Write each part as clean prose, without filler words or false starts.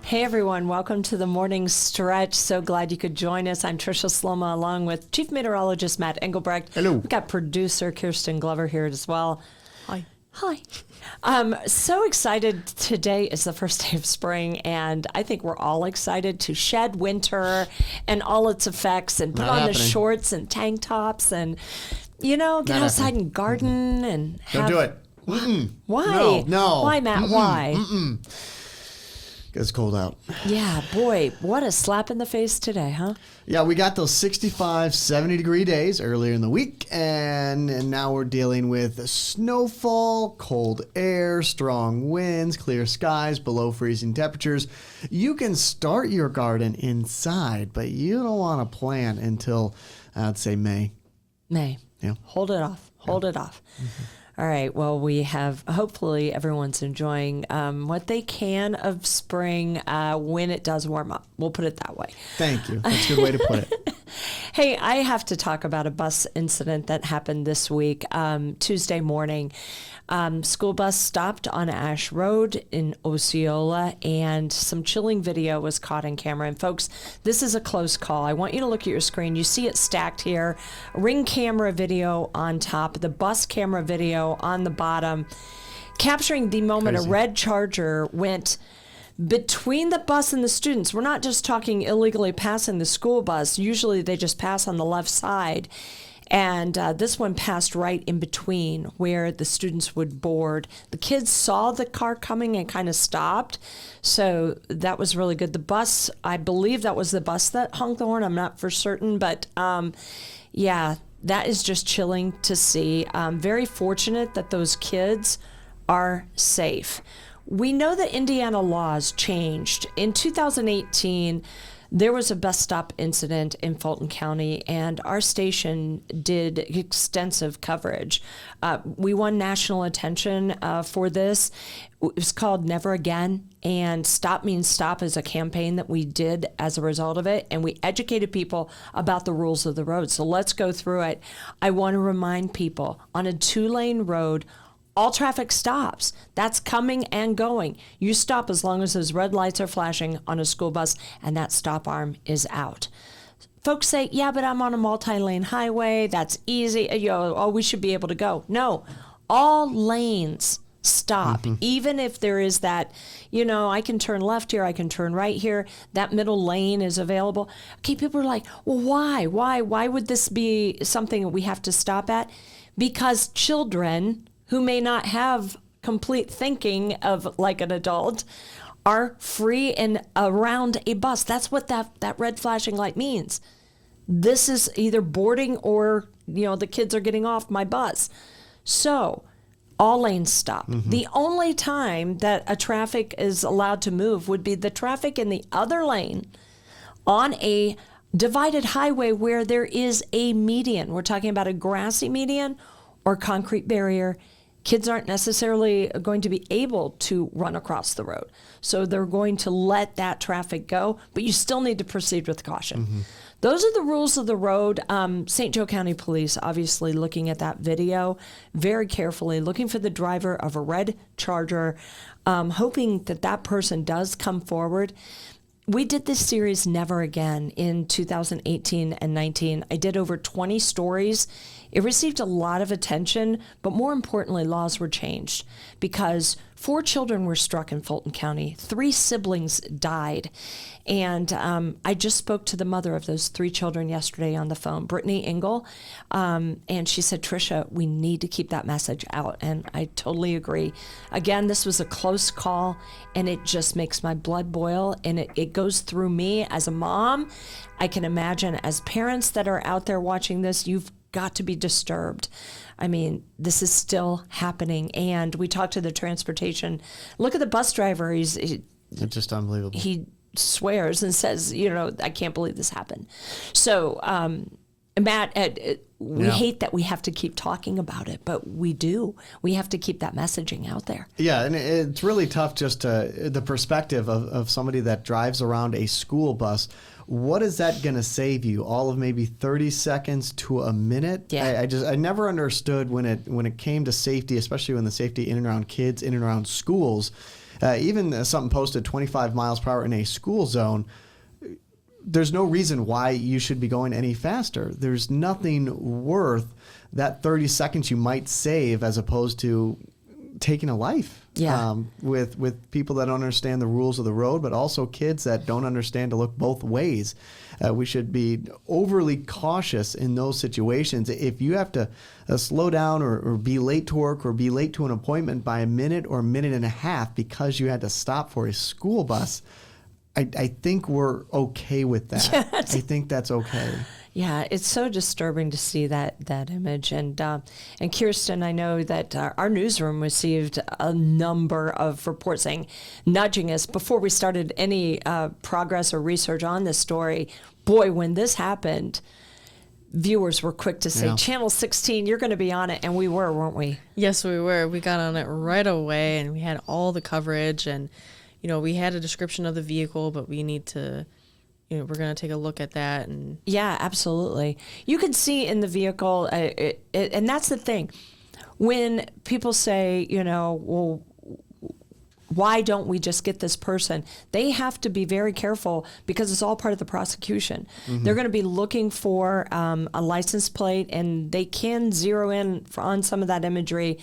Hey everyone, welcome to the morning stretch. So glad you could join us. I'm Tricia Sloma along with Chief Meteorologist Matt Engelbrecht. Hello. We've got producer Kyrstyn Glover here as well. Hi. So excited. Today is the first day of spring, and I think we're all excited to shed winter and all its effects and put Not on happening. the shorts and tank tops and, get outside and garden and Don't do it. Mm-mm. Why? No. Why, Matt? Mm-mm. Why? Mm-mm. It's cold out. Yeah, boy, what a slap in the face today, huh? Yeah, we got those 65, 70-degree days earlier in the week, and now we're dealing with snowfall, cold air, strong winds, clear skies, below freezing temperatures. You can start your garden inside, but you don't want to plant until, I'd say, May. May. Yeah. Hold it off. Hold it off. Mm-hmm. All right. Well, we have, hopefully everyone's enjoying what they can of spring when it does warm up. We'll put it that way. Thank you. That's a good way to put it. Hey, I have to talk about a bus incident that happened this week, Tuesday morning. School bus stopped on Ash Road in Osceola, and some chilling video was caught on camera. And folks, this is a close call. I want you to look at your screen. You see it stacked here. Ring camera video on top, the bus camera video on the bottom, capturing the moment Crazy. a red Charger went between the bus and the students. We're not just talking illegally passing the school bus. Usually they just pass on the left side. And this one passed right in between where the students would board. The kids saw the car coming and kind of stopped. So that was really good. The bus, I believe that was the bus that honked the horn. I'm not for certain. But yeah, that is just chilling to see. Very fortunate that those kids are safe. We know that Indiana laws changed. In 2018, there was a bus stop incident in Fulton County, and our station did extensive coverage. We won national attention for this. It was called Never Again, and Stop Means Stop is a campaign that we did as a result of it, and we educated people about the rules of the road. So let's go through it. I want to remind people, on a 2-lane road, all traffic stops. That's coming and going. You stop as long as those red lights are flashing on a school bus and that stop arm is out. Folks say, yeah, but I'm on a multi-lane highway. That's easy. We should be able to go. No, all lanes stop. Mm-hmm. Even if there is that, I can turn left here, I can turn right here. That middle lane is available. Okay, people are like, well, why? Why would this be something we have to stop at? Because children who may not have complete thinking of like an adult are free and around a bus. That's what that red flashing light means. This is either boarding or, the kids are getting off my bus. So all lanes stop. Mm-hmm. The only time that a traffic is allowed to move would be the traffic in the other lane on a divided highway where there is a median. We're talking about a grassy median or concrete barrier. Kids aren't necessarily going to be able to run across the road. So they're going to let that traffic go, but you still need to proceed with caution. Mm-hmm. Those are the rules of the road. St. Joe County Police, obviously looking at that video very carefully, looking for the driver of a red Charger, hoping that person does come forward. We did this series Never Again in 2018 and 19. I did over 20 stories. It received a lot of attention, but more importantly, laws were changed because 4 children were struck in Fulton County. 3 siblings died. And I just spoke to the mother of those 3 children yesterday on the phone, Brittany Engel, and she said, Tricia, we need to keep that message out. And I totally agree. Again, this was a close call, and it just makes my blood boil, and it goes through me as a mom. I can imagine as parents that are out there watching this, you've got to be disturbed. I mean, this is still happening. And we talked to the transportation. Look at the bus driver. It's just unbelievable. He swears and says, I can't believe this happened. So, Matt, we hate that we have to keep talking about it, but we do. We have to keep that messaging out there. Yeah, and it's really tough just the perspective of somebody that drives around a school bus. What is that going to save you? All of maybe 30 seconds to a minute? Yeah. I never understood when it came to safety, especially when the safety in and around kids, in and around schools. even something posted 25 miles per hour in a school zone, there's no reason why you should be going any faster. There's nothing worth that 30 seconds you might save as opposed to taking a life. Yeah. With people that don't understand the rules of the road, but also kids that don't understand to look both ways. We should be overly cautious in those situations. If you have to slow down or be late to work or be late to an appointment by a minute or a minute and a half because you had to stop for a school bus, I think we're okay with that. Yeah, I think that's okay. Yeah, it's so disturbing to see that image. And Kyrstyn, I know that our newsroom received a number of reports saying, nudging us before we started any progress or research on this story. Boy, when this happened, viewers were quick to say, Yeah. Channel 16, you're going to be on it. And we were, weren't we? Yes, we were. We got on it right away, and we had all the coverage. And, we had a description of the vehicle, but we need to... we're going to take a look at that. And Yeah, absolutely. You can see in the vehicle, and that's the thing. When people say, well, why don't we just get this person? They have to be very careful because it's all part of the prosecution. Mm-hmm. They're going to be looking for a license plate, and they can zero in on some of that imagery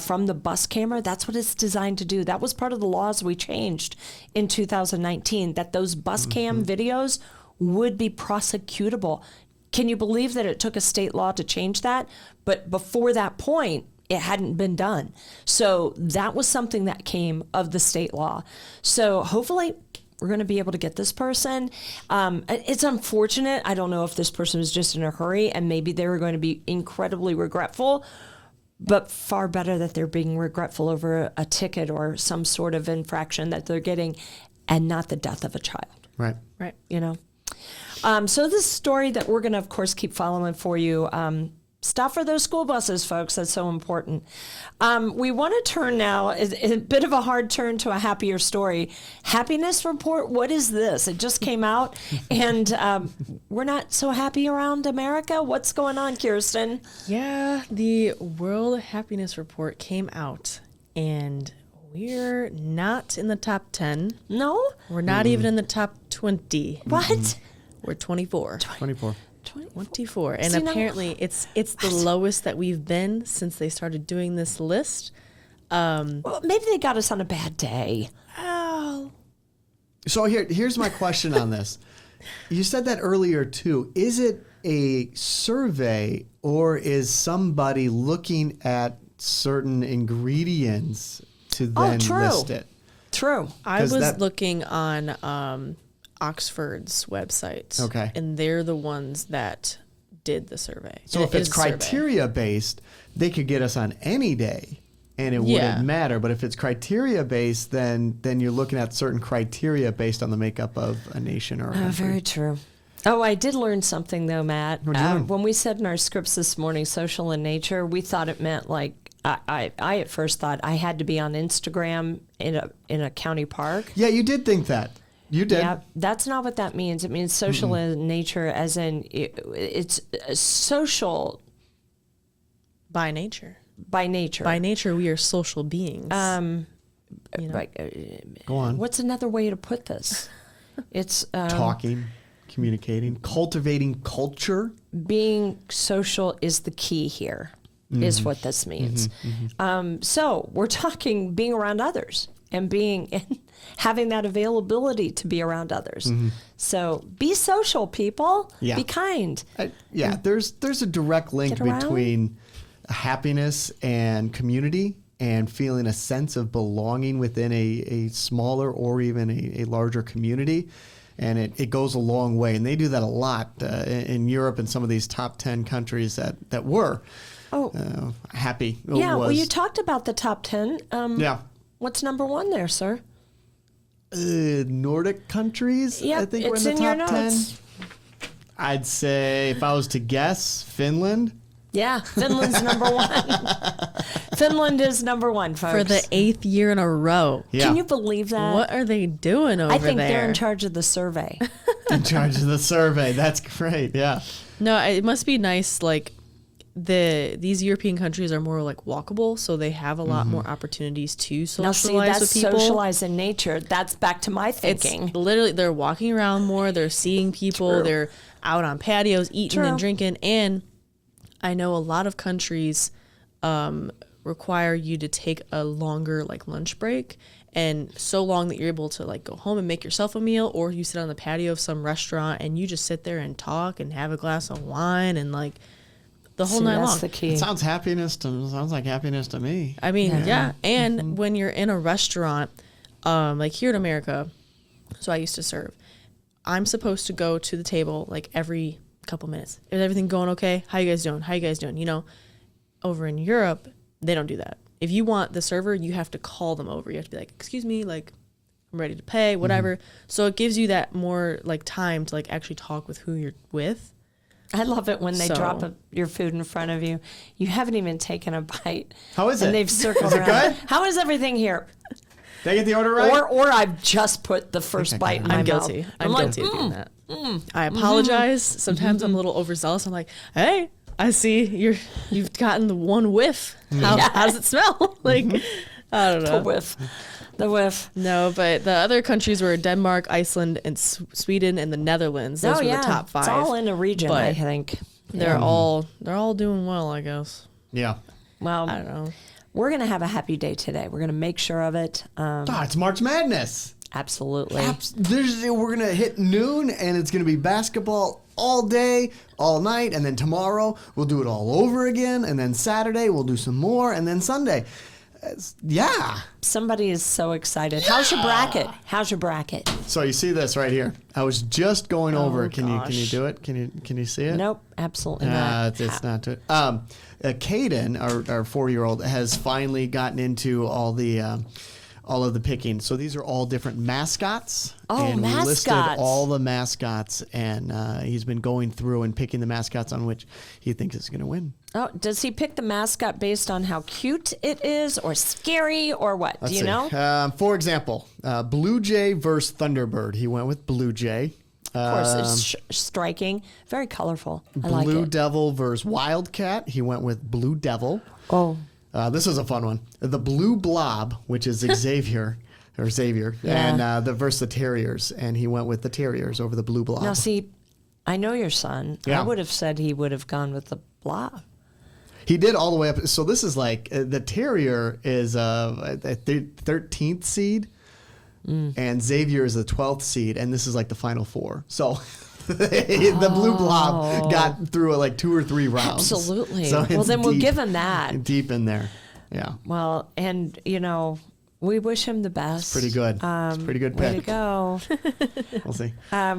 from the bus camera. That's what it's designed to do. That was part of the laws we changed in 2019, that those bus cam videos would be prosecutable. Can you believe that it took a state law to change that? But before that point, it hadn't been done. So that was something that came of the state law. So hopefully we're going to be able to get this person. It's unfortunate. I don't know if this person was just in a hurry and maybe they were going to be incredibly regretful, but far better that they're being regretful over a ticket or some sort of infraction that they're getting and not the death of a child. Right. right. So this story that we're going to, of course, keep following for you. Stop for those school buses, folks. That's so important. We want to turn now, a bit of a hard turn to a happier story. Happiness report, what is this? It just came out, and we're not so happy around America. What's going on, Kyrstyn? Yeah, the World Happiness Report came out, and we're not in the top 10. No? We're not even in the top 20. What? We're 24. 24. 24. And See, now- apparently it's the lowest that we've been since they started doing this list. Well, maybe they got us on a bad day. Oh. So here's my question on this. You said that earlier too. Is it a survey or is somebody looking at certain ingredients to then true. list it? True. I 'Cause was that- looking on Oxford's website. Okay. And they're the ones that did the survey. So And if it it's is a survey. criteria based, they could get us on any day and it Yeah. wouldn't matter. But if it's criteria based, then you're looking at certain criteria based on the makeup of a nation or a country. Very true. Oh, I did learn something though, Matt. What'd you learn? When we said in our scripts this morning, social in nature, we thought it meant like I at first thought I had to be on Instagram in a county park. Yeah, you did think that. You did. Yeah, that's not what that means. It means social in nature, as in it's social By nature. by nature. By nature, we are social beings. Go on. What's another way to put this? It's Talking, communicating, cultivating culture. being social is the key here, is what this means. So we're talking being around others and having that availability to be around others. So be social, people. Yeah. Be kind. There's a direct link Get around. between happiness and community and feeling a sense of belonging within a smaller or even a larger community. And it goes a long way. And they do that a lot in Europe and some of these top 10 countries that were happy. Yeah, well, you talked about the top 10. Yeah. What's number one there, sir? Nordic countries, Yep, I think we're it's in the in your top 10. notes. I'd say, if I was to guess, Finland. Yeah, Finland's number one. Finland is number one, folks. For the 8th year in a row. Yeah. Can you believe that? What are they doing over I think there? they're in charge of the survey. In charge of the survey. That's great. Yeah. No, it must be nice, like, these European countries are more like walkable, so they have a lot more opportunities to Now, socialize see, with that's people. socialize in nature. That's back to my thinking. It's literally, they're walking around more, they're seeing people, True. they're out on patios eating True. and drinking. And I know a lot of countries require you to take a longer like lunch break, and so long that you're able to like go home and make yourself a meal, or you sit on the patio of some restaurant and you just sit there and talk and have a glass of wine and like the whole See, night that's long. the key. It sounds like happiness to me. I mean, yeah. And when you're in a restaurant, like here in America, so I used to serve, I'm supposed to go to the table like every couple minutes. Is everything going okay? How you guys doing? How you guys doing? You know, over in Europe, they don't do that. If you want the server, you have to call them over. You have to be like, excuse me, like, I'm ready to pay, whatever. So it gives you that more like time to like actually talk with who you're with. I love it when they So- drop your food in front of you. You haven't even taken a bite. How is it? And they've circled Is it around. good? How is everything here? Did I get the order right? Or I've just put the first Okay, bite in my I'm mouth. guilty. I'm I'm like, guilty of doing that. I apologize. Sometimes I'm a little overzealous. I'm like, hey, I see you've gotten the one whiff. How does it smell? Like, I don't know. The whiff. No, but the other countries were Denmark, Iceland, and Sweden, and the Netherlands. Those were the top 5. It's all in a region, But I think. They're all doing well, I guess. Yeah. Well, I don't know. we're going to have a happy day today. We're going to make sure of it. It's March Madness. Absolutely. We're going to hit noon, and it's going to be basketball all day, all night, and then tomorrow we'll do it all over again, and then Saturday we'll do some more, and then Sunday. Yeah. Somebody is so excited. How's your bracket? How's your bracket? So you see this right here. I was just going over. Oh, Can you gosh. do it? Can you see it? Nope, absolutely not. It's not to. Caden, our 4-year-old, has finally gotten into all of the picking. So these are all different mascots. Oh, and we listed mascots. all the mascots, and he's been going through and picking the mascots on which he thinks is going to win. Oh, does he pick the mascot based on how cute it is or scary or what? Let's Do you see. know? For example, Blue Jay versus Thunderbird. He went with Blue Jay. Of course, it's striking. Very colorful. I like Blue it. Devil versus Wildcat. He went with Blue Devil. Oh, This is a fun one. The Blue Blob, which is Xavier, Yeah. and the versus the Terriers, and he went with the Terriers over the Blue Blob. now see, I know your son. Yeah. I would have said he would have gone with the blob. He did all the way up. So this is like the Terrier is a 13th seed, and Xavier is the 12th seed, and this is like the final 4. So the Blue Blob got through like 2 or 3 rounds. Absolutely. So Well, it's then we'll deep- give him that. deep in there. Yeah, Well, and we wish him the best. pretty good. It's a pretty good Way to pick. go. We'll see.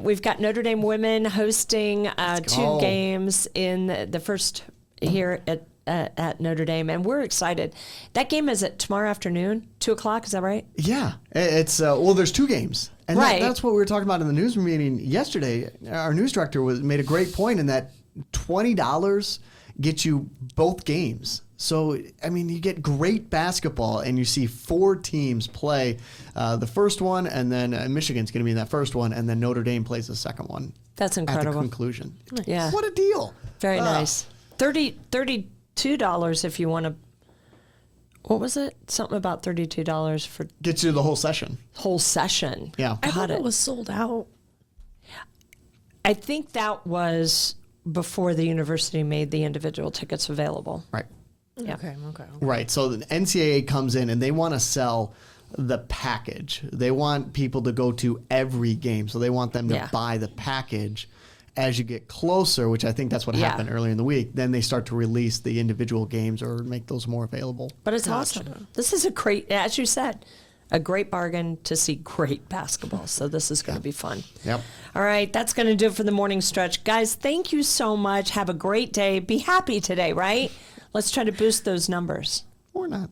We've got Notre Dame women hosting 2 go. games in the first here at Notre Dame, and we're excited. That game is at tomorrow afternoon, 2:00. Is that right? Yeah, it's there's 2 games, and Right. that's what we were talking about in the news meeting yesterday. Our news director made a great point in that $20 gets you both games. So I mean, you get great basketball, and you see 4 teams play the first one, and then Michigan's going to be in that first one, and then Notre Dame plays the second one That's at the incredible. conclusion. Yeah. What a deal! Very nice. $32 if you want to. What was it? Something about $32 for Gets you the whole session. whole session. Yeah. I Got thought it. it was sold out. I think that was before the university made the individual tickets available. Right. Yeah. Okay. Right. So the NCAA comes in and they want to sell the package. They want people to go to every game. So they want them to Yeah. buy the package. As you get closer, which I think that's what Yeah. happened earlier in the week, then they start to release the individual games or make those more available. But it's awesome. This is a great, as you said, a great bargain to see great basketball. So this is going to be fun. Yep. All right, that's going to do it for the morning stretch. Guys, thank you so much. Have a great day. Be happy today, right? Let's try to boost those numbers. Or not.